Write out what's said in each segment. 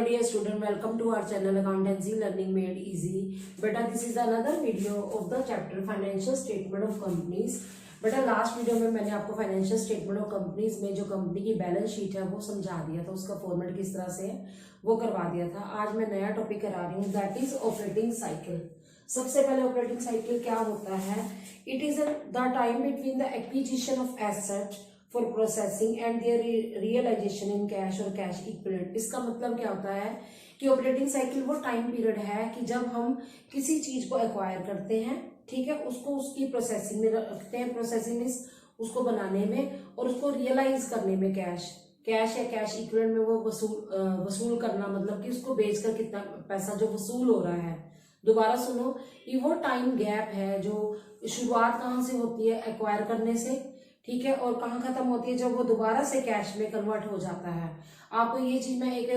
dear student, welcome to our channel Accountancy Learning Made Easy. Beta, this is another video of the chapter Financial Statement of Companies. बेटा last video में मैंने आपको financial statement of companies में जो company की balance sheet है वो समझा दिया था, उसका फॉर्मेट किस तरह से है वो करवा दिया था। आज मैं नया टॉपिक करा रही हूँ, दैट इज ऑपरेटिंग साइकिल। सबसे पहले ऑपरेटिंग साइकिल क्या होता है? It is the time between the acquisition of asset for processing and their realisation in cash और कैश इक्विवेलेंट। इसका मतलब क्या होता है कि ऑपरेटिंग साइकिल वो टाइम पीरियड है कि जब हम किसी चीज को एक्वायर करते हैं, ठीक है, उसको उसकी प्रोसेसिंग में रखते हैं, प्रोसेसिंग में उसको बनाने में और उसको रियलाइज करने में कैश या कैश इक्विवेलेंट में वो वसूल करना, मतलब कि उसको बेचकर कितना पैसा जो वसूल हो रहा है। दोबारा सुनो, ये वो टाइम गैप है जो शुरुआत कहाँ से होती है? एक्वायर करने से, ठीक है, और कहाँ खत्म होती है? जब वो दोबारा से कैश में कन्वर्ट हो जाता है। आपको ये चीज मैं एक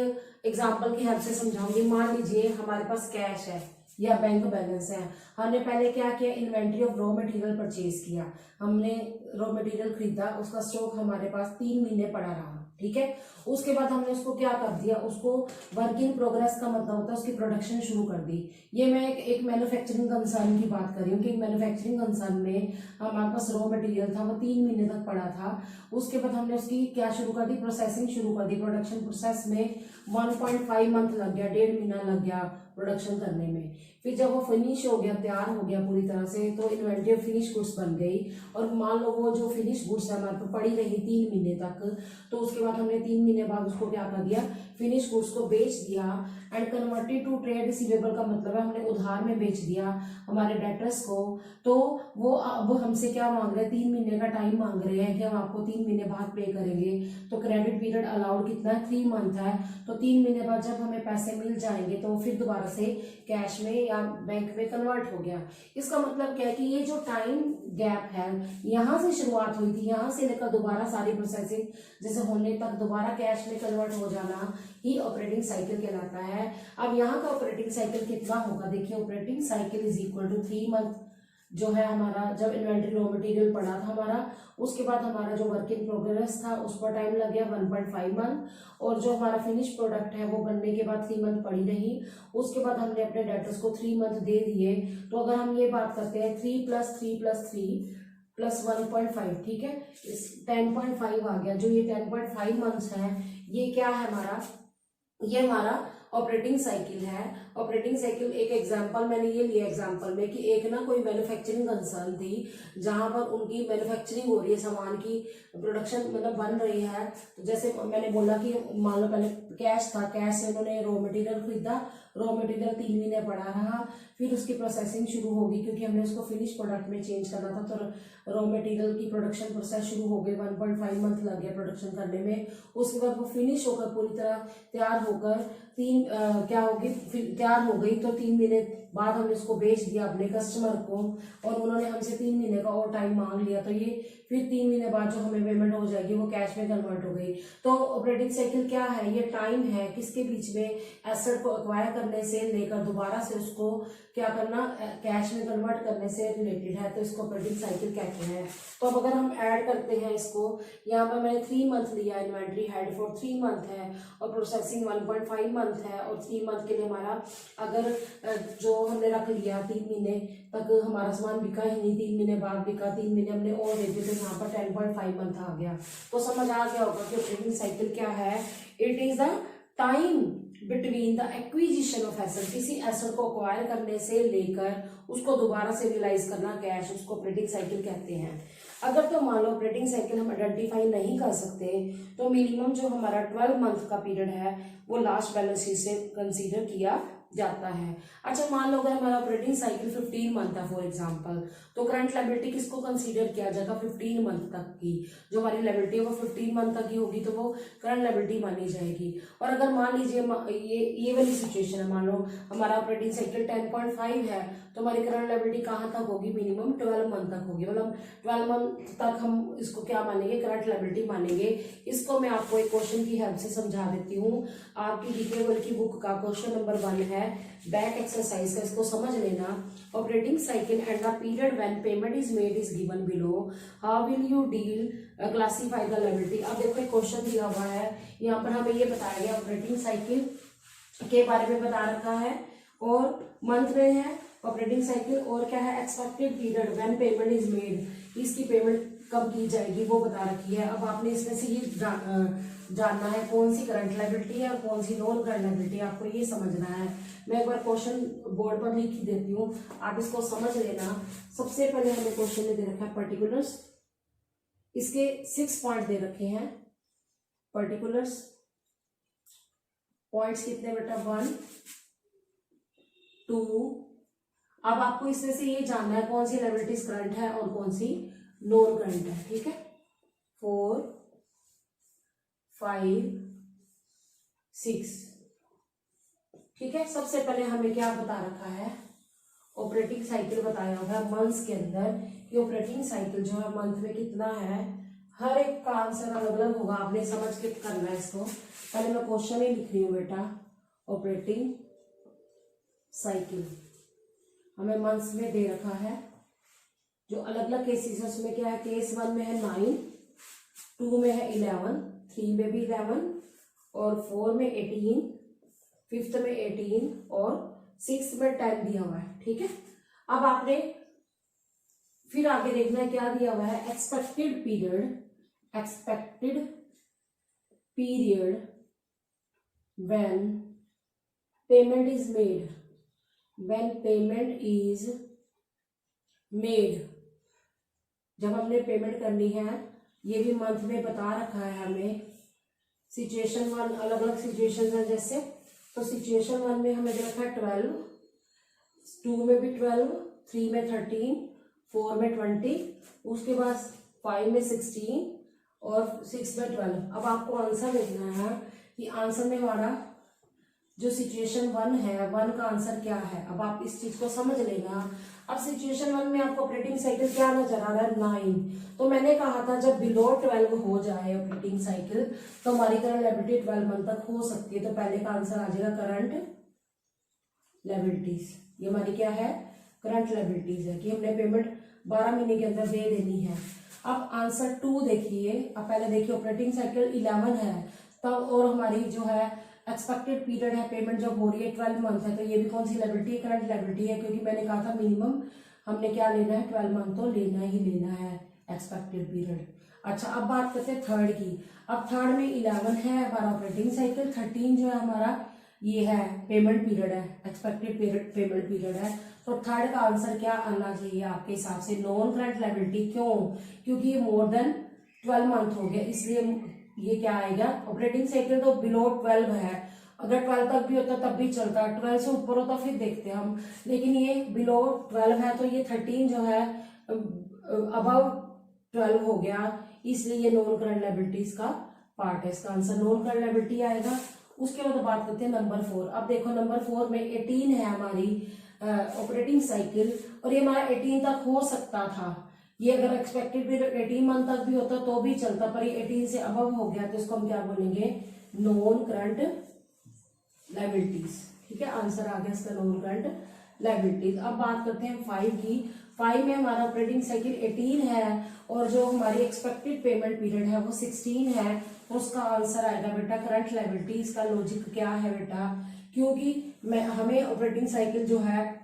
एग्जांपल की हेल्प से समझाऊंगी। मान लीजिए हमारे पास कैश है या बैंक बैलेंस है, हमने पहले क्या किया? Inventory of raw material purchase किया, हमने रॉ मटेरियल खरीदा, उसका स्टॉक हमारे पास 3 महीने पड़ा रहा, ठीक है। उसके बाद हमने उसको क्या कर दिया? उसको वर्क इन प्रोग्रेस का मतलब होता है उसकी प्रोडक्शन शुरू कर दी। ये मैं एक मैन्युफैक्चरिंग कंसर्न की बात कर रही हूँ कि मैन्युफैक्चरिंग कंसर्न में हमारे पास रॉ मटेरियल था, वो 3 महीने तक पड़ा था। उसके बाद हमने उसकी क्या शुरू कर दी? प्रोसेसिंग शुरू कर दी। प्रोडक्शन प्रोसेस में 1.5 मंथ लग गया, 1.5 महीना लग गया प्रोडक्शन करने में। फिर जब वो फिनिश हो गया, तैयार हो गया पूरी तरह से, तो इन्वेंट्री ऑफ फिनिश गुड्स बन गई। और मान लो वो जो फिनिश गुड्स है हमारे पर पड़ी रही 3 महीने तक, तो उसके बाद हमने 3 महीने बाद उसको क्या कर दिया? फिनिश गुड्स को बेच दिया and converted to trade receivable का मतलब है हमने उधार में बेच दिया हमारे डेटर्स को। तो वो अब हमसे क्या मांग रहे हैं? 3 महीने का टाइम मांग रहे हैं कि हम आपको 3 महीने बाद पे करेंगे। तो क्रेडिट पीरियड अलाउड कितना है? 3 मंथ है। तो 3 महीने बाद जब हमें पैसे मिल जाएंगे तो फिर दोबारा से कैश में या बैंक में कन्वर्ट हो गया। इसका मतलब क्या है कि ये जो टाइम गैप है, यहाँ से शुरुआत हुई थी, यहाँ से लेकर दोबारा सारी प्रोसेसिंग जैसे होने तक दोबारा कैश में कन्वर्ट हो जाना ही ऑपरेटिंग साइकिल कहलाता है। अब यहाँ का ऑपरेटिंग साइकिल कितना होगा? देखिए, operating cycle is equal to 3 month जो है हमारा, जब इन्वेंट्री रॉ मटेरियल पड़ा था हमारा, उसके बाद हमारा जो वर्क इन प्रोग्रेस था उस पर टाइम लग गया 1.5 मंथ, और जो हमारा फिनिश प्रोडक्ट है वो बनने के बाद 3 मंथ पड़ी रही। उसके बाद हमने अपने डेटर्स को 3 मंथ दे दिए। तो अगर हम ये बात करते हैं 3 + 3 + 3 + 1.5, ठीक है, 10.5 आ गया। जो ये 10.5 मंथ्स है, ये क्या है हमारा? ये हमारा ऑपरेटिंग साइकिल है। ऑपरेटिंग साइकिल एक एग्जांपल मैंने ये लिया एग्जांपल में कि एक ना कोई मैन्युफैक्चरिंग कंसर्न थी जहां पर उनकी मैन्युफैक्चरिंग हो रही है, सामान की प्रोडक्शन मतलब बन रही है। तो जैसे मैंने बोला कि मान लो पहले कैश था, कैश से उन्होंने रॉ मटेरियल खरीदा, रॉ मटेरियल 3 महीने पड़ा रहा, फिर उसकी प्रोसेसिंग शुरू होगी क्योंकि हमने उसको फिनिश प्रोडक्ट में चेंज करना था। तो रॉ मटेरियल की प्रोडक्शन प्रोसेस शुरू हो गई, 1.5 मंथ लग गया प्रोडक्शन करने में। उसके बाद वो फिनिश होकर पूरी तरह तैयार होकर क्या होगी? तैयार हो गई तो 3 महीने बाद हमने इसको बेच दिया अपने कस्टमर को, और उन्होंने हमसे 3 महीने का और टाइम मांग लिया। तो ये फिर 3 महीने बाद जो हमें पेमेंट हो जाएगी वो कैश में कन्वर्ट हो गई। तो ऑपरेटिंग साइकिल क्या है? ये टाइम है किसके बीच में? एसेट को एक्वायर करने से लेकर दोबारा से उसको क्या करना, कैश में कन्वर्ट करने से रिलेटेड है। तो इसको ऑपरेटिंग साइकिल कहते हैं। तो अब अगर हम ऐड करते हैं इसको, यहाँ पर मैंने 3 मंथ लिया, इन्वेंट्री हेड फॉर 3 मंथ है और प्रोसेसिंग 1.5 मंथ है, और 3 मंथ के लिए हमारा अगर जो हमने रख लिया 3 महीने तक हमारा सामान बिका ही नहीं, 3 महीने बाद बिका, 3 महीने हमने और दे दिए, तो यहाँ पर 10.5 मंथ आ गया। तो समझ आ गया होगा कि ऑपरेटिंग साइकिल क्या है? It is the time between the acquisition of asset, किसी एसेट को एक्वायर करने से लेकर उसको दोबारा से रियलाइज करना कैश, उसको ऑपरेटिंग साइकिल कहते हैं। अगर तो मान लो ऑपरेटिंग साइकिल हम आइडेंटिफाई नहीं कर सकते तो मिनिमम जो हमारा 12 मंथ का पीरियड है वो लास्ट बैलेंस शीट से कंसीडर किया जाता है। अच्छा, मान लो अगर हमारा ऑपरेटिंग साइकिल 15 मंथ है फॉर एग्जांपल, तो करंट लायबिलिटी किसको कंसीडर किया जाएगा? 15 मंथ तक की जो हमारी लायबिलिटी है वो 15 मंथ तक की होगी, तो वो करंट लायबिलिटी मानी जाएगी। और अगर मान लीजिए ये वाली सिचुएशन है, मान लो हमारा ऑपरेटिंग साइकिल 10.5 है, तो हमारी करंट लायबिलिटी कहाँ तक होगी? मिनिमम 12 मंथ तक होगी, मतलब 12 मंथ तक हम इसको क्या मानेंगे? करंट लायबिलिटी मानेंगे। इसको मैं आपको एक क्वेश्चन की हेल्प से समझा देती हूँ। आपकी डीकेबल की बुक का क्वेश्चन नंबर 1 है, बैक एक्सरसाइज का, इसको समझ लेना। Operating cycle and the period when payment is made is given below, how will you deal classify the liability. अब देखो एक क्वेश्चन दिया हुआ है, यहाँ पर हमें ये बताया गया ऑपरेटिंग साइकिल के बारे में बता रखा है, और मंथ में है ऑपरेटिंग साइकिल, और क्या है expected period when payment is made, इसकी पेमेंट कब की जाएगी वो बता रखी है। अब आपने इसमें से ये जानना है कौन सी करंट लायबिलिटी है और कौन सी नॉन करंट लायबिलिटी है, आपको ये समझना है। मैं एक बार क्वेश्चन बोर्ड पर लिख ही देती हूँ, आप इसको समझ लेना। सबसे पहले हमें क्वेश्चन में दे रखा है पर्टिकुलर्स, इसके 6 पॉइंट दे रखे हैं। पर्टिकुलर्स पॉइंट्स कितने बेटा 1 2। अब आपको इसमें से ये जानना है कौन सी लायबिलिटीज करंट है और कौन सी नॉन करंट है, ठीक है। 4 5 6, ठीक है। सबसे पहले हमें क्या बता रखा है, ऑपरेटिंग साइकिल बताया हुआ है मंथ्स के अंदर कि ऑपरेटिंग साइकिल जो है मंथ में कितना है। हर एक का आंसर अलग अलग होगा, आपने समझ के करना है इसको। पहले मैं क्वेश्चन ही लिख रही हूँ बेटा, ऑपरेटिंग साइकिल हमें मंथ्स में दे रखा है। जो अलग अलग केसेस है उसमें क्या है, केस 1 में है 9, 2 में है 11, 3 में भी 11, और 4 में 18, 5th में 18 और 6th में 10 दिया हुआ है, ठीक है। अब आपने फिर आगे देखना है क्या दिया हुआ है, expected period when payment is made, जब हमने पेमेंट करनी है, ये भी मंथ में बता रखा है हमें। सिचुएशन 1 अलग अलग सिचुएशन है जैसे, तो सिचुएशन 1 में हमें दे रखा है 12, 2 में भी 12, 3 में 13, 4 में 20, उसके बाद 5 में 16 और 6 में 12। अब आपको आंसर देखना है कि आंसर में हमारा जो सिचुएशन 1 है 1 का आंसर क्या है। अब आप इस चीज को समझ लेना। अब सिचुएशन 1 में आपको ऑपरेटिंग साइकिल क्या नजर आ रहा है, 9। तो मैंने कहा था जब बिलो 12 हो जाए ऑपरेटिंग साइकिल तो हमारी करंट लायबिलिटी 12 मंथ तक हो सकती है। तो पहले का आंसर आ जाएगा करंट लायबिलिटीज। ये हमारी क्या है, करंट लायबिलिटीज है कि हमने पेमेंट 12 महीने के अंदर दे देनी है। अब आंसर 2 देखिए। अब पहले देखिए ऑपरेटिंग साइकिल 11 है तब, और हमारी जो है एक्सपेक्टेड पीरियड है पेमेंट जब हो रही है 12 मंथ है, तो ये भी कौन सी लायबिलिटी है, करंट लायबिलिटी है, क्योंकि मैंने कहा था मिनिमम हमने क्या लेना है 12 मंथ तो लेना ही लेना है एक्सपेक्टेड पीरियड। अच्छा अब बात करते हैं थर्ड की। अब थर्ड में 11 है हमारा ऑपरेटिंग साइकिल, 13 जो है हमारा ये है पेमेंट पीरियड है, एक्सपेक्टेड पेमेंट पीरियड है। तो थर्ड का आंसर क्या आना चाहिए आपके हिसाब से, नॉन करंट लायबिलिटी। क्यों, क्योंकि ये मोर देन 12 मंथ हो गया, इसलिए ये क्या आएगा, ऑपरेटिंग साइकिल तो बिलो 12 है। अगर 12 तक भी होता तब भी चलता, 12 से ऊपर होता फिर देखते हम, लेकिन ये बिलो 12 है तो ये 13 जो है अबव 12 हो गया, इसलिए ये नॉन करंट लायबिलिटीज का पार्ट है। इसका आंसर नॉन करंट लायबिलिटी आएगा। उसके बाद बात करते हैं नंबर 4। अब देखो नंबर 4 में 18 है हमारी ऑपरेटिंग साइकिल, और ये हमारा 18 तक हो सकता था। ये अगर एक्सपेक्टेड पीरियड 18 मंथ तक भी होता तो भी चलता, पर ये 18 से अबव हो गया तो इसको हम क्या बोलेंगे, नॉन करंट लायबिलिटीज। ठीक है, आंसर आ गया इसका नॉन करंट लायबिलिटीज। अब बात करते हैं 5 की। 5 में हमारा ऑपरेटिंग साइकिल 18 है और जो हमारी एक्सपेक्टेड पेमेंट पीरियड है वो 16 है, तो उसका आंसर आएगा बेटा करंट लायबिलिटीज। का लॉजिक क्या है बेटा, क्योंकि हमें ऑपरेटिंग साइकिल जो है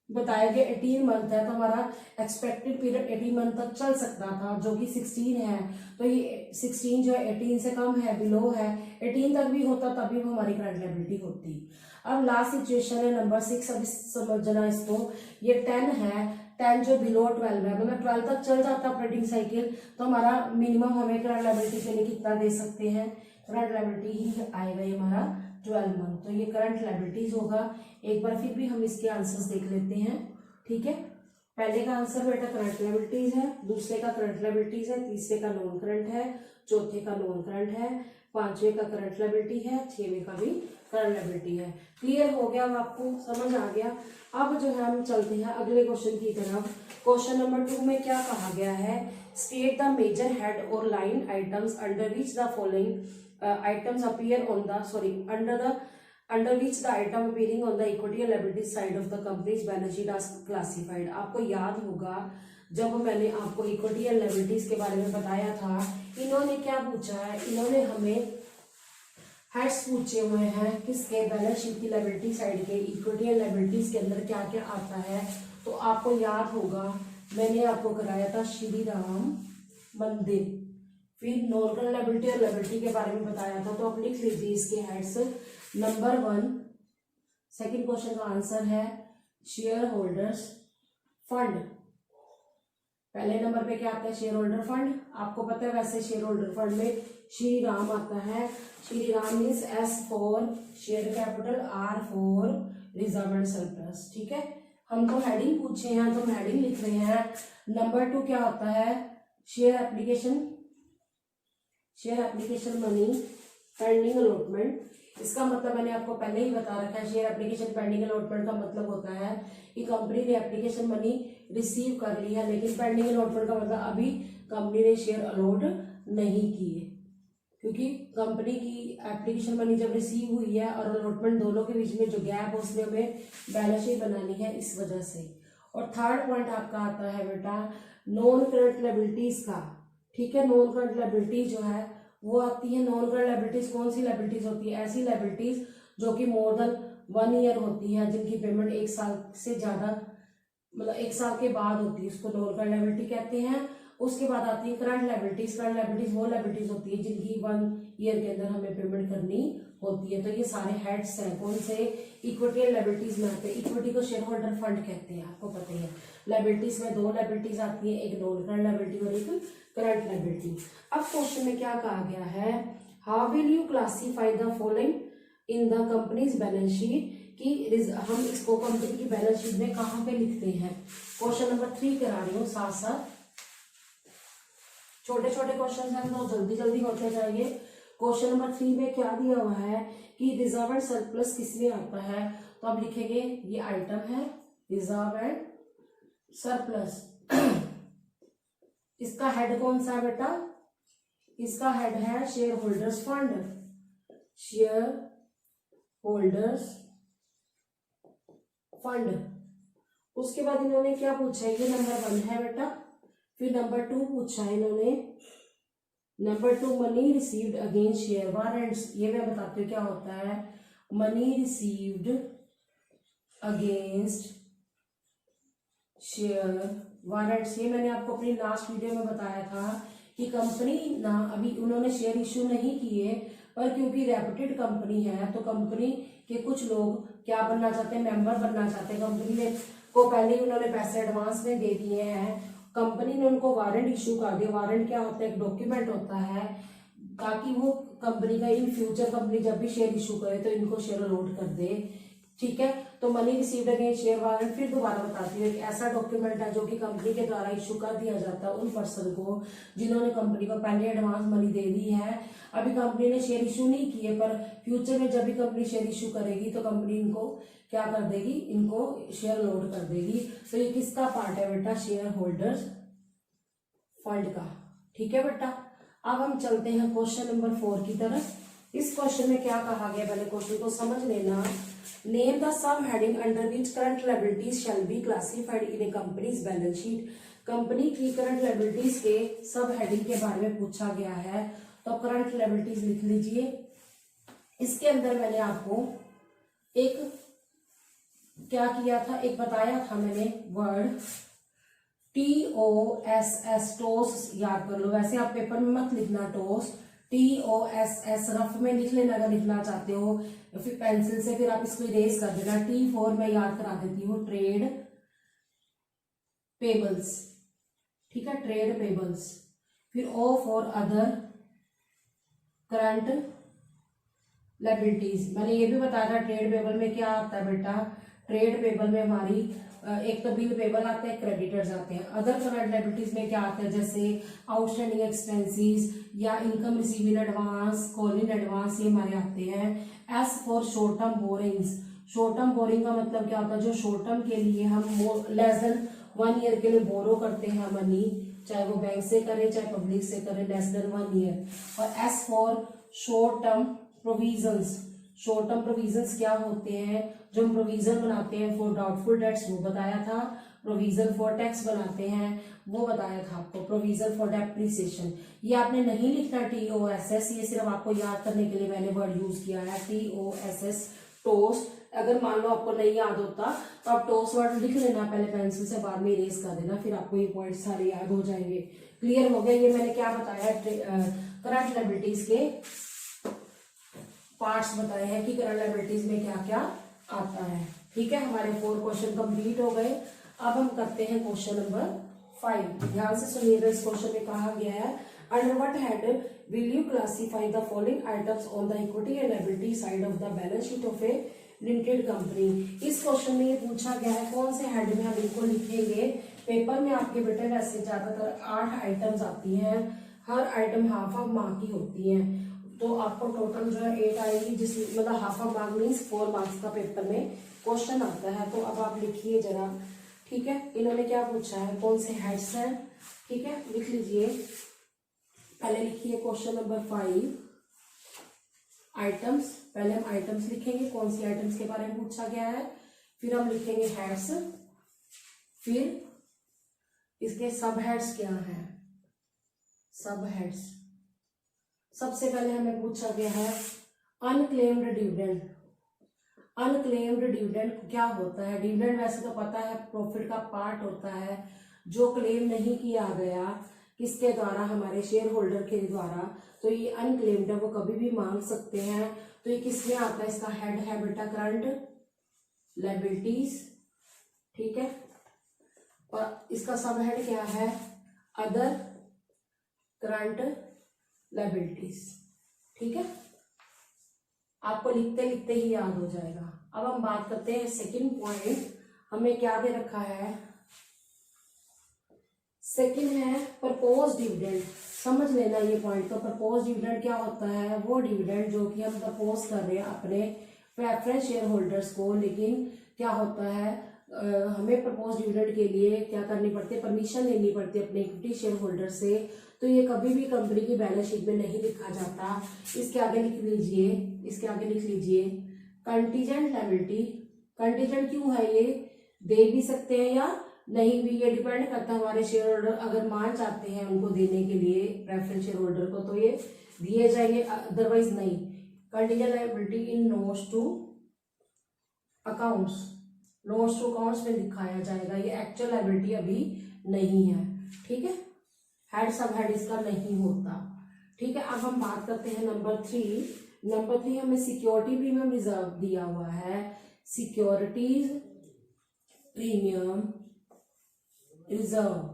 बताया गया 18 मंथ है, तो हमारा एक्सपेक्टेड पीरियड 18 मंथ तक चल सकता था, जो कि 16 है। तो ये 16 जो है 18 से कम है, बिलो है, 18 तक भी होता तभी वो हमारी करंट लायबिलिटी होती। अब लास्ट सिचुएशन है नंबर 6। अब समझना इसको, ये 10 है, 10 जो बिलो 12 है, मतलब 12 तक चल जाता ऑपरेटिंग साइकिल, तो हमारा मिनिमम हमें करंट लायबिलिटी के लिए कितना दे सकते हैं, करंट लायबिलिटी ही आएगा ये हमारा 12 मंथ। तो ये करंट लायबिलिटीज होगा। एक बार फिर भी हम इसके आंसर्स देख लेते हैं। ठीक है, पहले का आंसर बेटा करंट लायबिलिटीज है, दूसरे का करंट लायबिलिटीज है, तीसरे का नॉन करंट है, चौथे का नॉन करंट है, पांचवे का करंट लायबिलिटी है, छठवें का भी करंट लायबिलिटी है। क्लियर हो गया, अब आपको समझ आ गया। अब जो है हम चलते हैं अगले क्वेश्चन की तरफ। क्वेश्चन नंबर 2 में क्या कहा गया है, स्टेट द मेजर हेड और line items under which the following items appear on the under which the item appearing on the equity and liability side of the company's balance sheet as classified। आपको याद होगा जब मैंने आपको equity and liabilities के बारे में बताया था, इन्होंने क्या पूछा है, इन्होंने हमें हेड्स पूछे हुए हैं किसके, बैलेंस शीट की लायबिलिटी साइड के, इक्विटी एंड लायबिलिटीज के अंदर क्या क्या आता है। तो आपको याद होगा मैंने आपको कराया था श्री राम मंदिर, फिर नॉन करंट लायबिलिटी और लायबिलिटी के बारे में बताया था। तो आप लिख लीजिए इसके हेड्स। नंबर 1 सेकंड क्वेश्चन का आंसर है शेयर होल्डर्स फंड। पहले नंबर पे क्या आता है, शेयर होल्डर फंड। आपको पता है वैसे शेयर होल्डर फंड में श्री राम आता है। Shri Ram means S for share capital, R for reserve and surplus. ठीक है, हमको हेडिंग पूछे हैं तो हम हेडिंग लिख रहे हैं। नंबर 2 क्या होता है, share application, share application money pending allotment. इसका मतलब मैंने आपको पहले ही बता रखा है, शेयर एप्लीकेशन पेंडिंग अलॉटमेंट का मतलब होता है कि कंपनी ने एप्लीकेशन मनी रिसीव कर ली है, लेकिन पेंडिंग अलॉटमेंट का मतलब अभी कंपनी ने शेयर अलॉट नहीं किए, क्योंकि कंपनी की एप्लीकेशन मनी जब रिसीव हुई है और अलॉटमेंट दोनों के बीच में जो गैप है उसमें हमें बैलेंस शीट बनानी है, इस वजह से। और थर्ड पॉइंट आपका आता है बेटा नॉन करंट लायबिलिटीज का। ठीक है, नॉन करंट लायबिलिटी जो है वो आती है। नॉन करंट लायबिलिटीज कौन सी लायबिलिटीज होती है, ऐसी लायबिलिटीज जो कि मोर देन 1 ईयर होती है, जिनकी पेमेंट 1 साल से ज्यादा, मतलब 1 साल के बाद होती है, उसको नॉन करंट लायबिलिटी कहते हैं। उसके बाद आती है करंट लायबिलिटीज। करंट लायबिलिटीज वो लायबिलिटीज होती है जिनकी 1 ईयर के अंदर हमें पेमेंट करनी होती है। तो ये सारे हेड्स हैं कौन से, इक्विटी एंड लायबिलिटीज में आते हैं। इक्विटी को शेयर होल्डर फंड कहते हैं, आपको पता ही है। लायबिलिटीज में 2 लायबिलिटीज आती है, एक नॉन करंट लायबिलिटी और एक करंट लायबिलिटी। अब क्वेश्चन में क्या कहा गया है, how will you classify the following in the companies balance sheet, कि हम इसको कंपनी की बैलेंस शीट में कहाँ पे लिखते हैं। क्वेश्चन नंबर 3 करा रही हूँ साथ साथ, छोटे छोटे क्वेश्चन हैं तो जल्दी जल्दी होते जाइए। क्वेश्चन नंबर 3 में क्या दिया हुआ है कि रिजर्व एंड सरप्लस किसमें आता है, तो आप लिखेंगे ये आइटम है रिजर्व एंड सरप्लस। इसका हेड कौन सा है बेटा, इसका हेड है share holders fund, share holders fund. उसके बाद इन्होंने क्या पूछा है, ये नंबर 1 है बेटा। फिर नंबर 2 पूछा है इन्होंने, number 2 money received against share warrants. ये मैं बताती हूँ क्या होता है, money received against share warrants. ये मैंने आपको अपनी लास्ट वीडियो में बताया था कि कंपनी ना अभी उन्होंने शेयर इश्यू नहीं किए, पर क्योंकि रेप्यूटेड कंपनी है तो कंपनी के कुछ लोग क्या बनना चाहते हैं, मेंबर बनना चाहते हैं। कंपनी ने को पहले ही उन्होंने पैसे एडवांस में दे दिए हैं, कंपनी ने उनको वारंट इश्यू कर दिया। वारंट क्या होता है, एक डॉक्यूमेंट होता है ताकि वो कंपनी का इन फ्यूचर कंपनी जब भी शेयर इश्यू करे तो इनको शेयर अलॉट कर दे। ठीक है, तो money received against share warrant, फिर दोबारा बताती हूँ, एक ऐसा डॉक्यूमेंट है जो कि कंपनी के द्वारा इश्यू कर दिया जाता है उन पर्सन को जिन्होंने कंपनी को पहले एडवांस मनी दे दी है। अभी कंपनी ने शेयर इश्यू नहीं किए, पर फ्यूचर में जब भी कंपनी शेयर इश्यू करेगी तो कंपनी इनको क्या कर देगी, इनको शेयर अलॉट कर देगी। तो ये किसका पार्ट है बेटा, शेयर होल्डर्स फंड का। ठीक है बेटा, अब हम चलते हैं क्वेश्चन नंबर 4 की तरफ। इस क्वेश्चन में क्या कहा गया, पहले क्वेश्चन को समझ लेना। Name the sub heading under which current liabilities shall be classified in A companies balance sheet. Company की करंट लायबिलिटीज के सब हेडिंग के बारे में पूछा गया है, तो करंट लायबिलिटीज लिख लीजिए। इसके अंदर मैंने आपको एक क्या किया था, एक बताया था मैंने वर्ड TOSS, टोस याद कर लो। वैसे आप पेपर में मत लिखना टोस, TOSS रफ में लिख लेना अगर लिखना चाहते हो, फिर पेंसिल से फिर आप इसको इरेज कर देना। T4 मैं याद करा देती हूँ, ट्रेड पेबल्स। ठीक है, ट्रेड पेबल्स। फिर O for other current liabilities. मैंने ये भी बताया था ट्रेड पेबल में क्या आता है बेटा, ट्रेड पेबल में हमारी एक तो बिल पेबल आता है, क्रेडिटर्स आते हैं। अदर करंट लायबिलिटीज में क्या आता है, जैसे आउटस्टैंडिंग एक्सपेंसेस या income receive in advance, call in advance, ये हमारे आते हैं। S for short term borrowings. Short term borrowing का मतलब क्या होता है, जो शॉर्ट टर्म के लिए हम लेस देन 1 ईयर के लिए बोरो करते हैं मनी, चाहे वो बैंक से करें चाहे पब्लिक से करें, लेस देन 1 ईयर। और S for short term provisions. Short term provisions क्या होते हैं, जो हम प्रोविजन बनाते हैं फॉर डाउटफुल डेट्स वो बताया था, प्रोविजन फॉर टैक्स बनाते हैं वो बताया था आपको, प्रोविजन फॉर डेप्रिसिएशन ये आपने नहीं लिखना TOSS, ये सिर्फ आपको याद करने के लिए मैंने वर्ड यूज किया है TOSS टोस्ट। अगर मान लो आपको नहीं याद होता तो आप टोस्ट वर्ड लिख लेना पहले पेंसिल से, बाद में इरेज कर देना, फिर आपको ये पॉइंट सारे याद हो जाएंगे। क्लियर हो गया? ये मैंने क्या बताया, करंट लायबिलिटीज के पार्ट्स बताए हैं कि करंट लायबिलिटीज में क्या क्या आता है। ठीक है, हमारे 4 क्वेश्चन कंप्लीट हो गए। अब हम करते हैं क्वेश्चन नंबर 5। ध्यान से सुनिएगा, इस क्वेश्चन में कहा गया है under what head will you classify the following items on the equity and liability side of the balance sheet of A limited company. इस क्वेश्चन में ये पूछा गया है कौन से हेड में हम इनको लिखेंगे। पेपर में आपके बेटे वैसे ज्यादातर 8 आइटम्स आती हैं, हर आइटम हाफ मार्क की होती है, तो आपको टोटल जो है 8 आएगी, जिस मतलब हाफ मार्क मीन्स 4 मार्क्स का पेपर में क्वेश्चन आता है। तो अब आप लिखिए जरा। ठीक है, इन्होंने क्या पूछा है, कौन से हेड्स हैं। ठीक है, लिख लीजिए। पहले लिखिए क्वेश्चन नंबर 5 आइटम्स। पहले हम आइटम्स लिखेंगे, कौन सी आइटम्स के बारे में पूछा गया है, फिर हम लिखेंगे हेड्स, फिर इसके सब हेड्स क्या है, सब हेड्स। सबसे पहले हमें पूछा गया है अनक्लेम्ड डिविडेंड। अनक्लेम्ड डिविडेंड क्या होता है। डिविडेंड वैसे तो पता है प्रॉफिट का पार्ट होता है जो क्लेम नहीं किया गया किसके द्वारा, हमारे शेयर होल्डर के द्वारा, तो ये अनक्लेम्ड है, वो कभी भी मांग सकते हैं। तो ये किसमें आता है, इसका हेड है बेटा करंट लायबिलिटीज। ठीक है, और इसका सब हेड क्या है, अदर करंट लायबिलिटीज। ठीक है, आपको लिखते लिखते ही याद हो जाएगा। अब हम बात करते हैं सेकंड पॉइंट, हमें क्या दे रखा है, सेकंड है प्रपोज डिविडेंड। समझ लेना ये पॉइंट। तो प्रपोज डिविडेंड क्या होता है, वो डिविडेंड जो कि हम प्रपोज कर रहे हैं अपने प्रेफरेंस शेयर होल्डर्स को, लेकिन क्या होता है हमें प्रपोज डिविडेंड के लिए क्या करनी पड़ती है, परमिशन लेनी पड़ती है अपने इक्विटी शेयर होल्डर से। तो ये कभी भी कंपनी की बैलेंस शीट में नहीं लिखा जाता। इसके आगे लिख लीजिए, इसके आगे लिख लीजिए कंटीजेंट लायबिलिटी। कंटीजेंट क्यों है, ये दे भी सकते हैं या नहीं भी, ये डिपेंड करता है हमारे शेयर होल्डर अगर मान चाहते हैं उनको देने के लिए प्रेफरेंस शेयर होल्डर को तो ये दिए जाएंगे, अदरवाइज नहीं। Contingent liability in notes to accounts, notes to accounts में दिखाया जाएगा, ये एक्चुअल लायबिलिटी अभी नहीं है। ठीक है, हेड सब हेड इसका नहीं होता। ठीक है, अब हम बात करते हैं नंबर 3। नंबर 3 हमें सिक्योरिटी प्रीमियम रिजर्व दिया हुआ है। सिक्योरिटीज प्रीमियम रिजर्व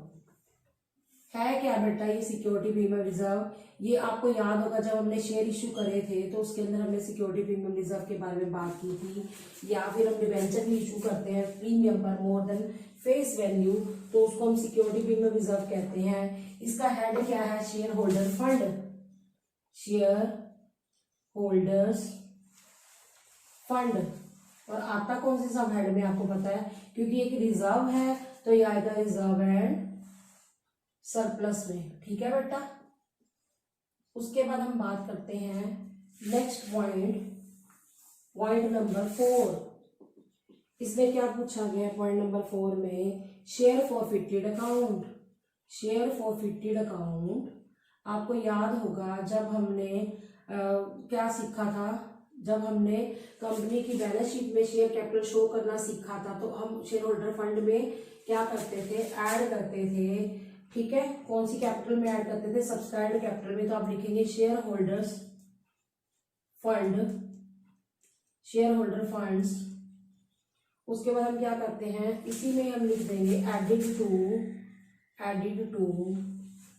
है क्या बेटा, ये सिक्योरिटी प्रीमियम रिजर्व, ये आपको याद होगा जब हमने शेयर इश्यू करे थे तो उसके अंदर हमने सिक्योरिटी प्रीमियम रिजर्व के बारे में बात की थी। या फिर हम डिबेंचर भी इशू करते हैं प्रीमियम पर मोर देन फेस वैल्यू, तो उसको हम सिक्योरिटी प्रीमियम रिजर्व कहते हैं। इसका हेड क्या है, share holder fund, share holders fund. और आता कौन से सब हेड में आपको पता है, क्योंकि एक रिजर्व है तो ये आएगा रिजर्व एंड सरप्लस में। ठीक है बेटा, उसके बाद हम बात करते हैं नेक्स्ट पॉइंट, पॉइंट नंबर 4। इसमें क्या पूछा गया है पॉइंट नंबर 4 में, share forfeited account. Share forfeited account आपको याद होगा जब हमने क्या सीखा था, जब हमने कंपनी की बैलेंस शीट में शेयर कैपिटल शो करना सीखा था, तो हम शेयर होल्डर फंड में क्या करते थे, ऐड करते थे। ठीक है, कौन सी कैपिटल में ऐड करते थे, सब्सक्राइब्ड कैपिटल में। तो आप लिखेंगे share holders fund, share holder funds. उसके बाद हम क्या करते हैं, इसी में हम लिख देंगे added to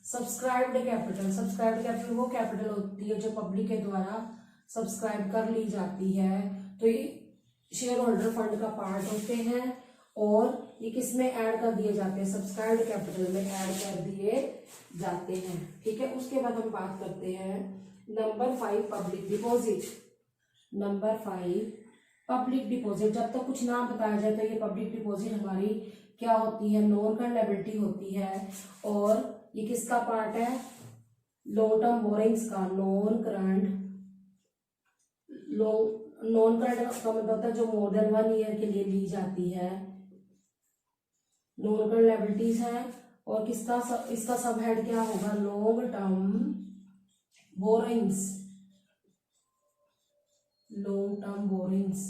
subscribed capital. Subscribed capital वो कैपिटल होती है जो पब्लिक के द्वारा सब्सक्राइब कर ली जाती है, तो ये शेयर होल्डर फंड का पार्ट होते हैं और ये किस में ऐड कर दिए जाते हैं, सब्सक्राइब्ड कैपिटल में ऐड कर दिए जाते हैं। ठीक है, उसके बाद हम बात करते हैं number 5 public deposit. Number 5 public deposit, जब तक कुछ ना बताया जाए तो ये पब्लिक डिपॉजिट हमारी क्या होती है, नॉन करंट लायबिलिटी होती है। और ये किसका पार्ट है, लॉन्ग टर्म बोरिंग्स का, नॉन करंट नॉन करंट का मतलब होता है जो मोर देन 1 ईयर के लिए ली जाती है, नॉन करंट लायबिलिटीज है। और इसका सब हेड क्या होगा, long term borrowings, long term borrowings.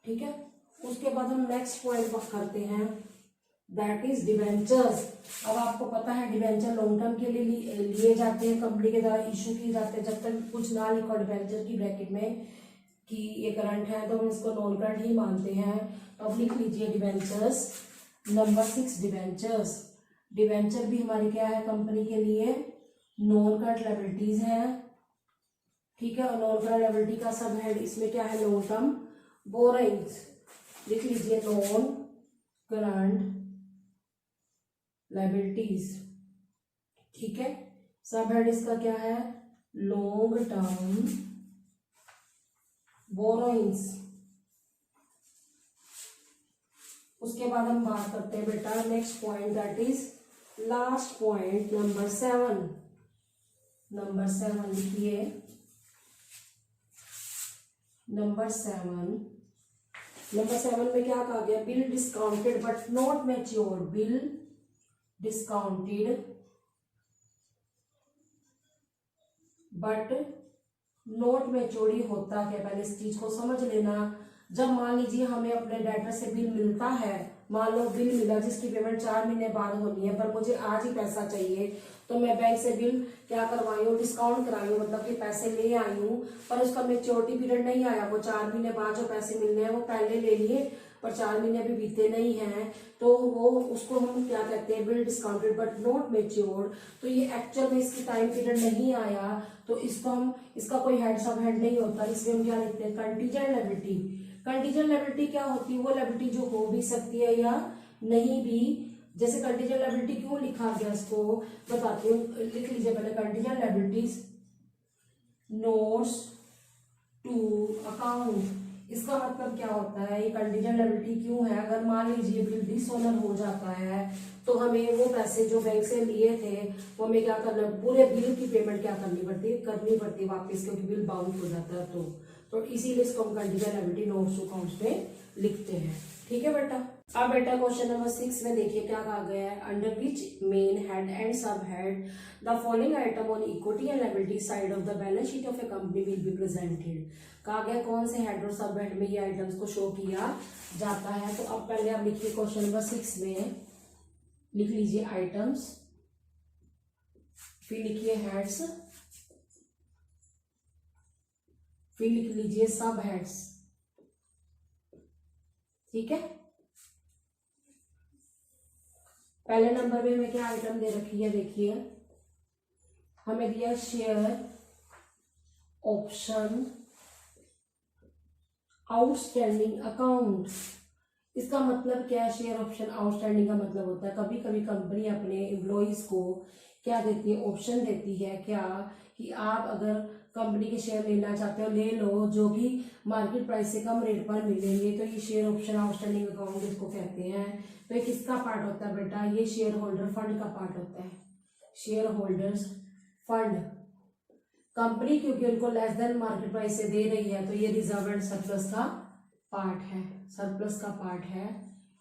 ठीक है, उसके बाद हम नेक्स्ट पॉइंट करते हैं, दैट इज डिवेंचर्स। अब आपको पता है डिवेंचर लॉन्ग टर्म के लिए लिए जाते हैं, कंपनी के द्वारा इशू किए जाते हैं। जब तक कुछ ना लिखो डिवेंचर की ब्रैकेट में कि ये करंट है तो हम इसको नॉन करंट ही मानते हैं। तो अब लिख लीजिए डिवेंचर्स। Number 6 debentures. डिवेंचर भी हमारी क्या है, कंपनी के लिए नॉन करंट लायबिलिटीज है। ठीक है, और नॉन करंट लायबिलिटी का सब हेड इसमें क्या है, लॉन्ग टर्म बोरिंग्स। लिख लीजिए नॉन करंट लायबिलिटीज। ठीक है, सब हेड इसका क्या है, लॉन्ग टर्म बोरोइंग्स। उसके बाद हम बात करते हैं बेटा next point, that is last point number 7। Number 7 लिखिए। नंबर 7 में क्या कहा गया, bill discounted but not matured. Bill discounted but not matured होता क्या, पहले इस चीज को समझ लेना। जब मान लीजिए हमें अपने डेटर से बिल मिलता है, मान लो बिल मिला जिसकी पेमेंट 4 महीने बाद होनी है, पर मुझे आज ही पैसा चाहिए, तो मैं बैंक से बिल क्या करवाई हूँ, डिस्काउंट कराई हूँ, मतलब कि पैसे ले आई हूँ, पर उसका मेच्योरिटी पीरियड नहीं आया। वो 4 महीने बाद जो पैसे मिलने हैं वो पहले ले लिए, पर 4 महीने भी बीते नहीं हैं, तो वो उसको हम क्या कहते हैं, bill discounted but not matured. तो ये एक्चुअल में इसकी टाइम पीरियड नहीं आया, तो इसको हम, इसका कोई हेड सब हेड नहीं होता, इसमें हम क्या लिखते हैं, कंटीजेंट लायबिलिटी। कंटीजेंट लायबिलिटी क्या होती है, वो लायबिलिटी जो हो भी सकती है या नहीं भी। जैसे कंटीजेंट लायबिलिटी क्यों लिखा गया इसको बताती हूँ, लिख लीजिए पहले। Contingent liabilities notes to account, इसका मतलब क्या होता है, ये कंटीजेंट लायबिलिटी क्यों है, अगर मान लीजिए बिल डिसऑनर हो जाता है तो हमें वो पैसे जो बैंक से लिए थे वो हमें क्या करना, पूरे बिल की पेमेंट क्या करनी पड़ती है वापस, क्योंकि बिल बाउंस हो जाता है। तो इसीलिए इसको हम contingent liability notes to accounts में लिखते हैं। ठीक है बेटा। अब बेटा क्वेश्चन नंबर 6 में देखिए क्या कहा गया है, under which main head and sub head the following item on equity and liability side of the balance sheet of a company will be presented. कहा गया कौन से हेड और सब हेड में ये आइटम्स को शो किया जाता है। तो अब पहले आप लिखिए क्वेश्चन नंबर 6 में लिख लीजिए आइटम्स, फिर लिखिए हेड्स, फिर लिख लीजिए सब हेड्स। ठीक है, पहले नंबर में हमें क्या आइटम दे रखी है, देखिए हमें दिया शेयर ऑप्शन आउटस्टैंडिंग अकाउंट। इसका मतलब क्या है, शेयर ऑप्शन आउटस्टैंडिंग का मतलब होता है कभी कभी कंपनी अपने एम्प्लॉइज को क्या देती है, ऑप्शन देती है क्या, कि आप अगर कंपनी के शेयर लेना चाहते हो ले लो, जो भी मार्केट प्राइस से कम रेट पर मिलेंगे, तो ये शेयर ऑप्शन आउटस्टैंडिंग अकाउंट इसको कहते हैं। तो ये किसका पार्ट होता है बेटा, ये शेयर होल्डर फंड का पार्ट होता है। शेयर होल्डर्स फंड, कंपनी क्योंकि उनको लेस देन मार्केट प्राइस से दे रही है, तो ये रिजर्व एंड सरप्लस का पार्ट है, सरप्लस का पार्ट है,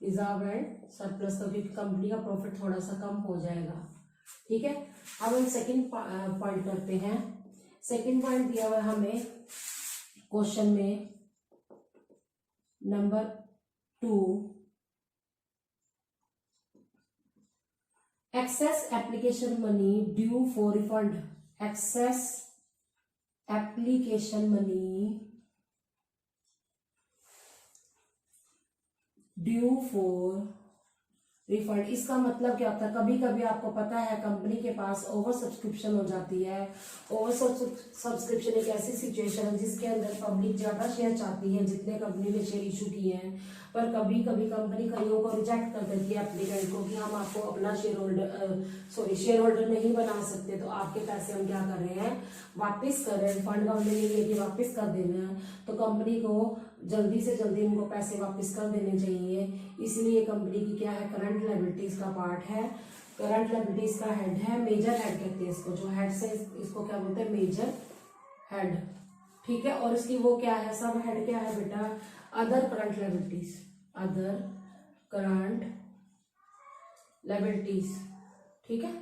रिजर्व एंड सरप्लस का, क्योंकि कंपनी का प्रॉफिट थोड़ा सा कम हो जाएगा। ठीक है, अब हम सेकंड पॉइंट करते हैं। सेकंड पॉइंट दिया हुआ हमें क्वेश्चन में number 2, excess application money due for refund. Excess application money due for refund, इसका मतलब क्या होता है, कभी कभी आपको पता है कंपनी के पास ओवर सब्सक्रिप्शन हो जाती है। ओवर सब्सक्रिप्शन एक ऐसी सिचुएशन है जिसके अंदर पब्लिक ज्यादा शेयर चाहती है जितने कंपनी ने शेयर इशू किए हैं, पर कभी कभी कंपनी कईयों को रिजेक्ट कर देती है एप्लीकेंट को कि हम आपको अपना शेयर होल्डर नहीं बना सकते, तो आपके पैसे हम क्या कर रहे हैं, वापस कर रहे हैं। फंड का मतलब ये है कि वापस कर देना है, तो कंपनी को जल्दी से जल्दी उनको पैसे वापस कर देने चाहिए। इसलिए कंपनी की क्या है, करंट लायबिलिटीज का पार्ट है। करंट लायबिलिटीज का हेड है, मेजर हेड कहते हैं इसको, जो हेड से इसको क्या बोलते हैं, मेजर हेड। ठीक है। और इसकी वो क्या है, सब हेड क्या है बेटा, other current liabilities, other current liabilities. ठीक है।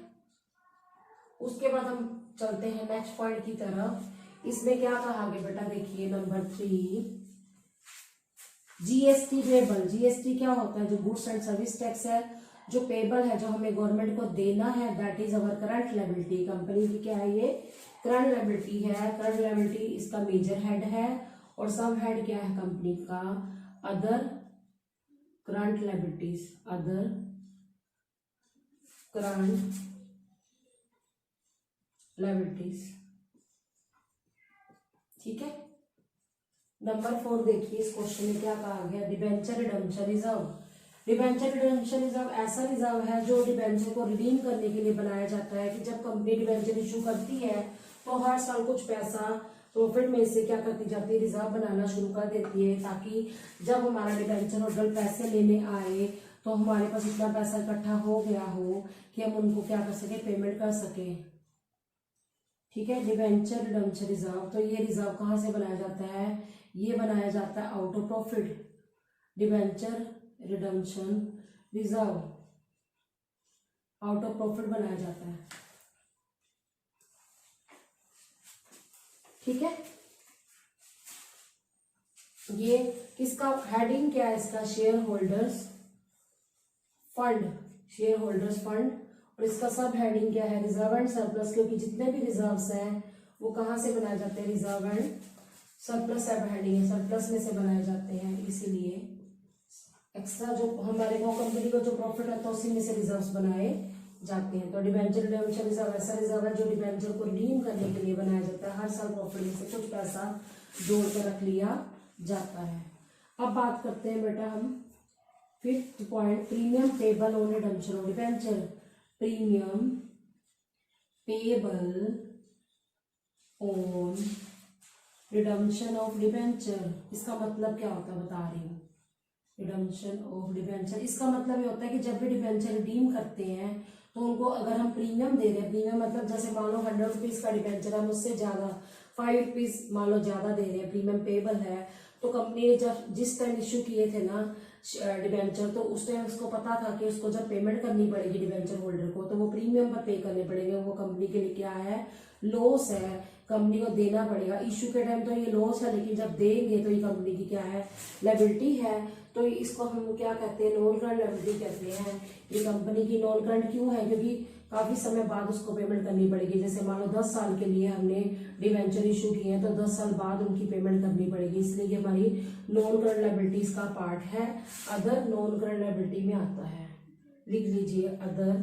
उसके बाद हम चलते हैं नेक्स्ट पॉइंट की तरफ। इसमें क्या कहा गया बेटा, देखिए नंबर 3, जीएसटी पेबल। जीएसटी क्या होता है, जो गुड्स एंड सर्विस टैक्स है, जो पेबल है, जो हमें गवर्नमेंट को देना है, that is our current liability. Company की क्या है, ये करंट लायबिलिटी है। करंट लायबिलिटी इसका मेजर हेड है, और सब हेड क्या है कंपनी का, other current liabilities, other current liabilities. ठीक है। नंबर 4 देखिए, इस क्वेश्चन में क्या कहा गया, debenture redemption reserve. Debenture redemption reserve ऐसा रिजर्व है जो डिबेंचर को रिडीम करने के लिए बनाया जाता है कि जब कंपनी डिबेंचर इशू करती है तो हर साल कुछ पैसा प्रॉफिट में से क्या करती जाती है, रिजर्व बनाना शुरू कर देती है, ताकि जब हमारा डिबेंचर होल्डर पैसे लेने आए तो हमारे पास इतना पैसा इकट्ठा हो गया हो कि हम उनको क्या कर सके, पेमेंट कर सके। ठीक है। डिबेंचर रिडम्पशन रिजर्व, तो ये रिजर्व कहाँ से बनाया जाता है, ये बनाया जाता है out of profit. Debenture redemption reserve out of profit बनाया जाता है। ठीक है। ये किसका हेडिंग क्या है इसका, share holders fund, share holders fund. और इसका सब हेडिंग क्या है, रिजर्व एंड सरप्लस, क्योंकि जितने भी रिजर्व्स हैं वो कहाँ से बनाए जाते हैं, रिजर्व एंड सरप्लस सब हेडिंग है, सरप्लस में से बनाए जाते हैं। इसीलिए एक्स्ट्रा जो हमारे को कंपनी को जो प्रॉफिट आता है उसी में से रिजर्व्स बनाए जाते हैं। तो डिबेंचर रिडम्पशन रिजर्व ऐसा रिजर्व है जो डिबेंचर को रिडीम करने के लिए बनाया जाता है, हर साल प्रॉफिट में से कुछ पैसा जोड़ कर रख लिया जाता है। अब बात करते हैं बेटा हम 5th point, premium payable on redemption of debenture. Premium payable on redemption of debenture, इसका मतलब क्या होता है बता रही हूँ। रिडम्पशन ऑफ डिबेंचर, इसका मतलब ये होता है कि जब भी डिबेंचर रिडीम करते हैं तो उनको अगर हम प्रीमियम दे रहे हैं, प्रीमियम मतलब जैसे मान लो 100 रुपीज का डिबेंचर है, हम उससे ज्यादा 5 रुपीज मान लो ज्यादा दे रहे हैं, प्रीमियम पेबल है। तो कंपनी ने जब जिस टाइम इश्यू किए थे ना डिबेंचर, तो उस टाइम उसको पता था कि उसको जब पेमेंट करनी पड़ेगी डिबेंचर होल्डर को, तो वो प्रीमियम पर पे करने पड़ेंगे। वो कंपनी के लिए क्या है, लॉस है, कंपनी को देना पड़ेगा। इश्यू के टाइम तो ये लॉस है, लेकिन जब देंगे तो ये कंपनी की क्या है, लायबिलिटी है। तो इसको हम क्या कहते हैं, नॉन करंट लायबिलिटी कहते हैं। ये कंपनी की नॉन करंट क्यों है, क्योंकि काफी समय बाद उसको पेमेंट करनी पड़ेगी। जैसे मान लो 10 साल के लिए हमने डिवेंचर इशू किए हैं, तो 10 साल बाद उनकी पेमेंट करनी पड़ेगी, इसलिए ये हमारी नॉन करंट लायबिलिटीज का पार्ट है। अदर नॉन करंट लायबिलिटी में आता है, लिख लीजिए अदर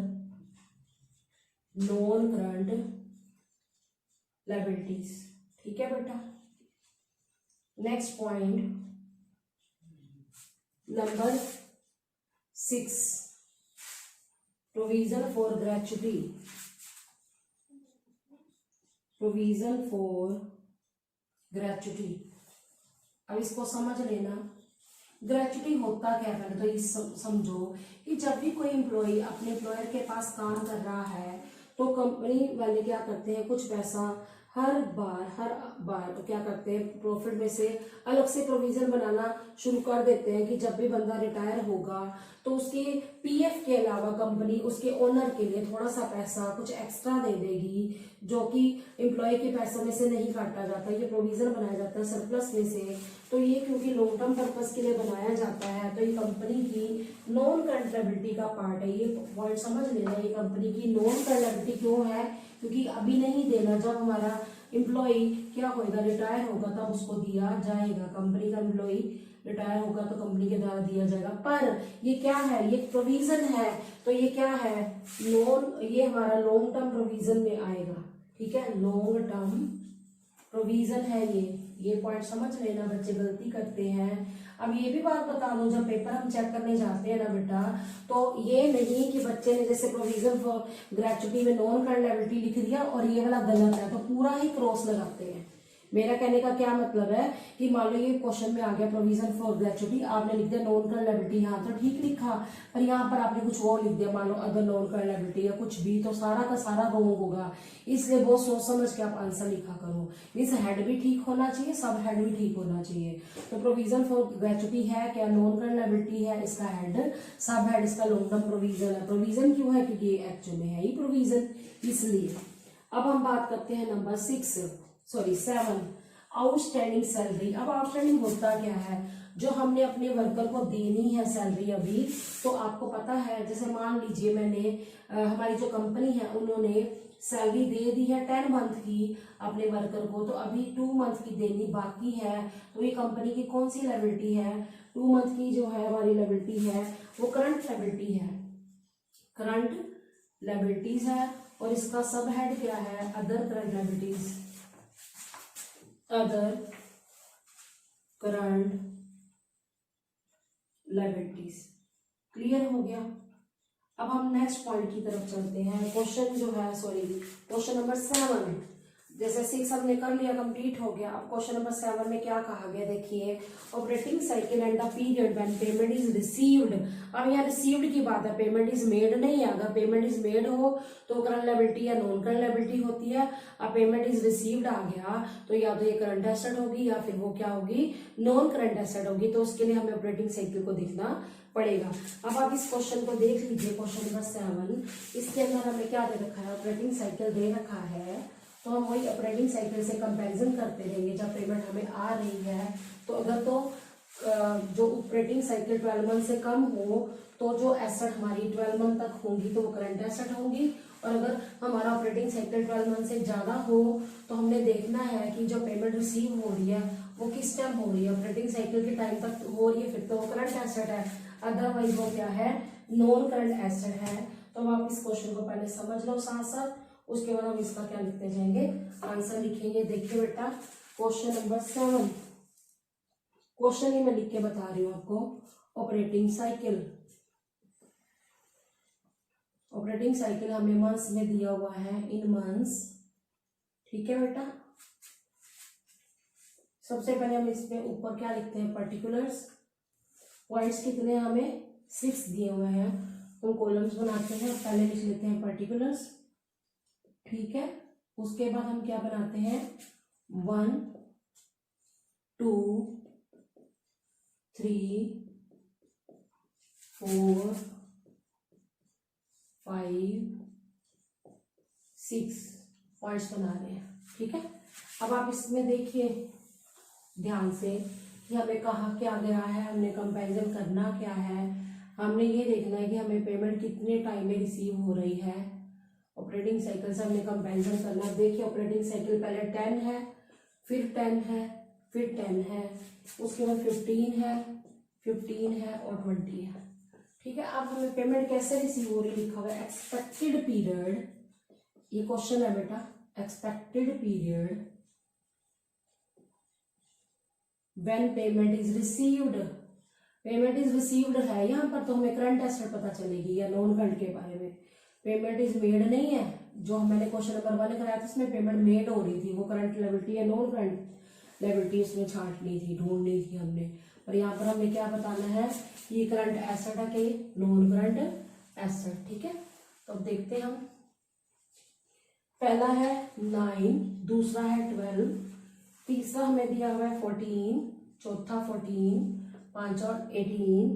नॉन करंट लायबिलिटीज। ठीक है बेटा। Next point number 6, provision for gratuity. Provision for gratuity, अब इसको समझ लेना। ग्रेच्युटी होता क्या है, पहले तो ये समझो कि जब भी कोई एम्प्लॉय अपने एम्प्लॉयर के पास काम कर रहा है तो कंपनी वाले क्या करते हैं, कुछ पैसा हर बार क्या करते हैं, प्रॉफिट में से अलग से प्रोविजन बनाना शुरू कर देते हैं कि जब भी बंदा रिटायर होगा तो उसके पीएफ के अलावा कंपनी उसके ओनर के लिए थोड़ा सा पैसा कुछ एक्स्ट्रा दे देगी, जो कि एम्प्लॉय के पैसों में से नहीं काटा जाता। ये प्रोविजन बनाया जाता है सरप्लस में से। तो ये क्योंकि लॉन्ग टर्म पर्पस के लिए बनाया जाता है, तो ये कंपनी की नॉन करंट लायबिलिटी का पार्ट है। ये पॉइंट समझ लेना, ये कंपनी की नॉन करंट लायबिलिटी क्यों है, क्योंकि अभी नहीं देना, जब हमारा एम्प्लॉय क्या होगा, रिटायर होगा, तब उसको दिया जाएगा। कंपनी का एम्प्लॉय रिटायर होगा तो कंपनी के द्वारा दिया जाएगा। पर ये क्या है, ये प्रोविजन है, तो ये क्या है, ये हमारा लॉन्ग टर्म प्रोविजन में आएगा। ठीक है, लॉन्ग टर्म प्रोविजन है ये पॉइंट समझ लेना, बच्चे गलती करते हैं। अब ये भी बात बता दूं, जब पेपर हम चेक करने जाते हैं ना बेटा, तो ये नहीं कि बच्चे ने जैसे प्रोविजन फॉर ग्रेच्युटी में नॉन करंट लायबिलिटी लिख दिया और ये वाला गलत है तो पूरा ही क्रॉस लगाते हैं। मेरा कहने का क्या मतलब है कि मान लो ये क्वेश्चन में आ गया प्रोविजन फॉर ग्रेचुटी, आपने लिख दिया नॉन करंट लायबिलिटी, यहाँ तो ठीक लिखा, पर यहाँ पर आपने कुछ और लिख दिया, मान लो अदर नॉन करंट लायबिलिटी या कुछ भी, तो सारा का सारा रॉन्ग होगा। इसलिए बहुत सोच समझ के आप आंसर लिखा करो। मीन्स हेड भी ठीक होना चाहिए, सब हेड भी ठीक होना चाहिए। तो प्रोविजन फॉर ग्रेचुटी है क्या, नॉन करंट लायबिलिटी है, इसका हेड सब हेड इसका लॉन्ग टर्म प्रोविजन है। प्रोविजन क्यों है, क्योंकि ये एक्चुअल में है ही प्रोविजन, इसलिए। अब हम बात करते हैं नंबर 7, आउटस्टैंडिंग सैलरी। अब आउटस्टैंडिंग होता क्या है, जो हमने अपने वर्कर को देनी है सैलरी अभी, तो आपको पता है, जैसे मान लीजिए मैंने हमारी जो कंपनी है उन्होंने सैलरी दे दी है 10 मंथ की अपने वर्कर को, तो अभी 2 मंथ की देनी बाकी है। तो ये कंपनी की कौन सी लायबिलिटी है, 2 मंथ की जो है हमारी लायबिलिटी है वो करंट लायबिलिटी है, करंट लायबिलिटीज है। और इसका सब हेड क्या है, other current liabilities, other current liabilities. Clear हो गया। अब हम नेक्स्ट पॉइंट की तरफ चलते हैं। क्वेश्चन जो है, क्वेश्चन नंबर 7, जैसे 6 हमने कर लिया, कंप्लीट हो गया। अब क्वेश्चन नंबर 7 में क्या कहा गया, देखिए, operating cycle and the period when payment is received. अब यहाँ रिसीव्ड की बात है, पेमेंट इज मेड नहीं है। अगर पेमेंट इज मेड हो तो करंट लायबिलिटी या नॉन करंट लायबिलिटी होती है। अब पेमेंट इज रिसीव्ड आ गया तो या तो ये करंट एसेट होगी या फिर वो क्या होगी, नॉन करंट एसेट होगी। तो उसके लिए हमें ऑपरेटिंग साइकिल को देखना पड़ेगा। अब आप इस क्वेश्चन को देख लीजिए, क्वेश्चन नंबर 7, इसके अंदर हमें क्या दे रखा है, ऑपरेटिंग साइकिल दे रखा है। तो हम वही ऑपरेटिंग साइकिल से कंपैरिजन करते रहेंगे जब पेमेंट हमें आ रही है। तो अगर तो जो ऑपरेटिंग साइकिल 12 मंथ से कम हो तो जो एसेट हमारी 12 मंथ तक होंगी तो वो करंट एसेट होंगी, और अगर हमारा ऑपरेटिंग साइकिल 12 मंथ से ज्यादा हो तो हमने देखना है कि जो पेमेंट रिसीव हो रही है वो किस टाइम हो रही है, ऑपरेटिंग साइकिल के टाइम तक हो रही है, फिर तो वो करंट एसेट है, अदरवाइज वो क्या है, नॉन करंट एसेट है। तो अब आप इस क्वेश्चन को पहले समझ लो साथ साथ, उसके बाद हम इसका क्या लिखते जाएंगे, आंसर लिखेंगे। देखिए बेटा, क्वेश्चन नंबर 7, क्वेश्चन ही मैं लिख के बता रही हूँ आपको। ऑपरेटिंग साइकिल, ऑपरेटिंग साइकिल हमें मंथ्स में दिया हुआ है, इन मंथ्स। ठीक है बेटा, सबसे पहले हम इसमें ऊपर क्या लिखते हैं, पर्टिकुलर्स। पॉइंट्स कितने हमें 6 दिए हुए हैं, तो कॉलम्स बनाते हैं। पहले लिख लेते हैं पर्टिकुलर्स, ठीक है। उसके बाद हम क्या बनाते हैं, 1 2 3 4 5 6 पॉइंट्स बना रहे हैं, ठीक है। अब आप इसमें देखिए ध्यान से कि हमें कहा क्या गया है, हमने कंपैरिजन करना क्या है, हमने ये देखना है कि हमें पेमेंट कितने टाइम में रिसीव हो रही है। ऑपरेटिंग साइकिल से हमने कंपैरिजन करना है। देखिए ऑपरेटिंग साइकिल पहले 10 है, फिर 10 है, फिर 10 है, उसके बाद 15 है, 15 है और 20 है, ठीक है। अब हमें पेमेंट कैसे रिसीव हो रही है, लिखा हुआ है एक्सपेक्टेड पीरियड, ये क्वेश्चन है बेटा, expected period when payment is received. Payment is received है यहाँ पर, तो हमें करंट एसेट पता चलेगी या नॉन करंट के बारे में। पेमेंट इज मेड नहीं है, जो मैंने क्वेश्चन नंबर 1 कराया था उसमें पेमेंट मेड हो रही थी, वो करंट लायबिलिटी या नॉन करंट लायबिलिटी उसमें छांटनी थी, ढूंढनी थी हमने। पर यहाँ पर हमें क्या बताना है, ये करंट एसेट है कि नॉन करंट एसेट, ठीक है। तो अब देखते हैं हम, पहला है 9, दूसरा है 12, तीसरा हमें दिया हुआ है 14, चौथा 14, 5 और 18,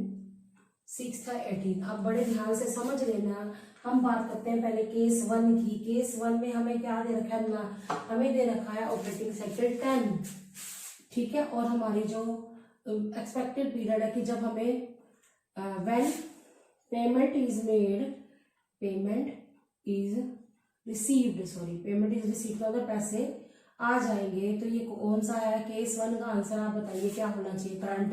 6 है 18। अब बड़े ध्यान से समझ लेना, हम बात करते हैं पहले केस 1 की। केस 1 में हमें क्या दे रखा है ना, हमें दे रखा है ऑपरेटिंग साइकिल 10, ठीक है। और हमारी जो एक्सपेक्टेड पीरियड है कि जब हमें when payment is made, payment is received, payment is received, अगर पैसे आ जाएंगे तो ये कौन सा है, केस 1 का आंसर आप बताइए क्या होना चाहिए, करंट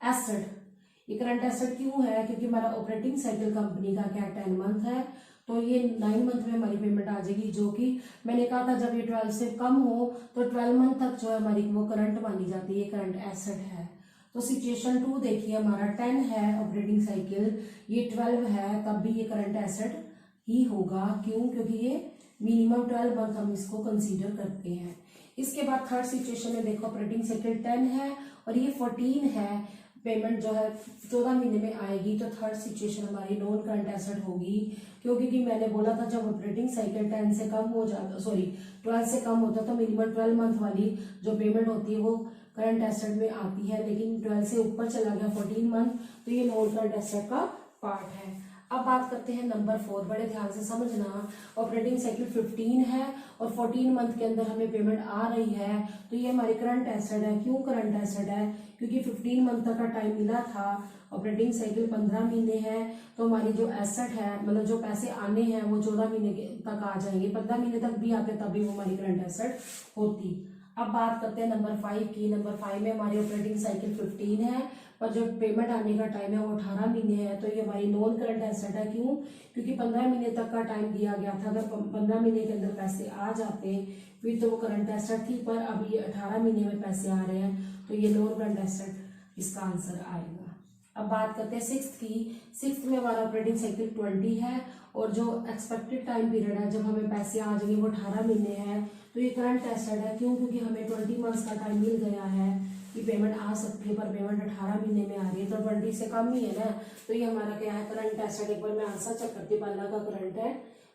एसेट। ये करंट एसेट क्यों है, क्योंकि हमारा ऑपरेटिंग साइकिल कंपनी का क्या 10 मंथ है, तो ये 9 मंथ में हमारी पेमेंट आ जाएगी, जो कि मैंने कहा था जब ये 12 से कम हो तो 12 मंथ तक जो है हमारी वो करंट मानी जाती है, ये करंट एसेट है। तो सिचुएशन 2 देखिए, हमारा 10 है ऑपरेटिंग साइकिल, ये 12 है, तब भी ये करंट एसेट ही होगा। क्यों, क्योंकि ये मिनिमम 12 मंथ हम इसको कंसीडर करते हैं। इसके बाद थर्ड सिचुएशन में देखो ऑपरेटिंग साइकिल 10 है और ये 14 है, पेमेंट जो है 14 महीने में आएगी, तो थर्ड सिचुएशन हमारी नॉन करंट एसेट होगी, क्योंकि कि मैंने बोला था जब ऑपरेटिंग साइकिल 10 से कम हो जाता, सॉरी 12 से कम होता तो मिनिमम 12 मंथ वाली जो पेमेंट होती है वो करंट एसेट में आती है, लेकिन 12 से ऊपर चला गया 14 मंथ, तो ये नॉन करंट एसेट का पार्ट है। अब बात करते हैं नंबर 4, बड़े ध्यान से समझना। ऑपरेटिंग साइकिल 15 है और 14 मंथ के अंदर हमें पेमेंट आ रही है, तो ये हमारी करंट एसेट है। क्यों करंट एसेट है? क्योंकि 15 मंथ तक का टाइम मिला था, ऑपरेटिंग साइकिल 15 महीने है, तो हमारी जो एसेट है, मतलब जो पैसे आने हैं वो 14 महीने तक आ जाएंगे। 15 महीने तक भी आते तब भी वो हमारी करंट एसेट होती। अब बात करते हैं नंबर 5 की। नंबर 5 में हमारी ऑपरेटिंग साइकिल 15 है और जो पेमेंट आने का टाइम है वो 18 महीने है, तो ये हमारी नॉन करंट एसेट है। क्यों? क्योंकि 15 महीने तक का टाइम दिया गया था, अगर 15 महीने के अंदर पैसे आ जाते फिर तो वो करंट एसेट थी, पर अब ये 18 महीने में पैसे आ रहे हैं, तो ये नॉन करंट एसेट इसका आंसर आएगा। अब बात करते हैं 6th की। 6th में हमारा ऑपरेटिंग साइकिल 20 है और जो एक्सपेक्टेड टाइम पीरियड है जब हमें पैसे आ जाएंगे वो 18 महीने है, तो ये करंट एसेट है। क्यों? क्योंकि हमें 20 मंथ्स का टाइम मिल गया है कि पेमेंट आ सकती है, पर पेमेंट 18 महीने में आ रही है, तो 20 से कम ही है ना, तो ये हमारा क्या है? Current asset. एक बार मैं आंसर चेक करती हूँ। पहला का करंट है,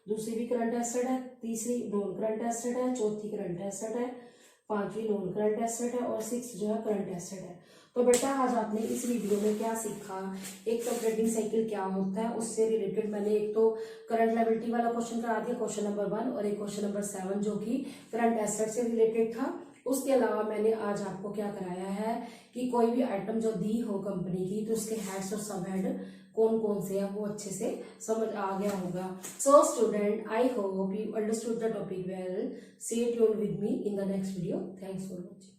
दूसरी भी करंट एसेट है, तीसरी नॉन करंट एसेट है, चौथी करंट एसेट है, पांचवी नॉन करंट एसेट है और 6 जो है करंट एसेट है। तो बेटा आज आपने इस वीडियो में क्या सीखा? एक तो ऑपरेटिंग साइकिल क्या होता है उससे रिलेटेड मैंने एक तो करंट लायबिलिटी वाला क्वेश्चन करा दिया, क्वेश्चन नंबर 1, और एक क्वेश्चन नंबर 7 जो कि करंट एसेट से रिलेटेड था। उसके अलावा मैंने आज आपको क्या कराया है कि कोई भी आइटम जो दी हो कंपनी की तो उसके हेड्स और सब हेड कौन कौन से हैं वो अच्छे से समझ आ गया होगा। So student, I hope you understood the topic well. Stay tuned with me in the next video. Thanks for watching.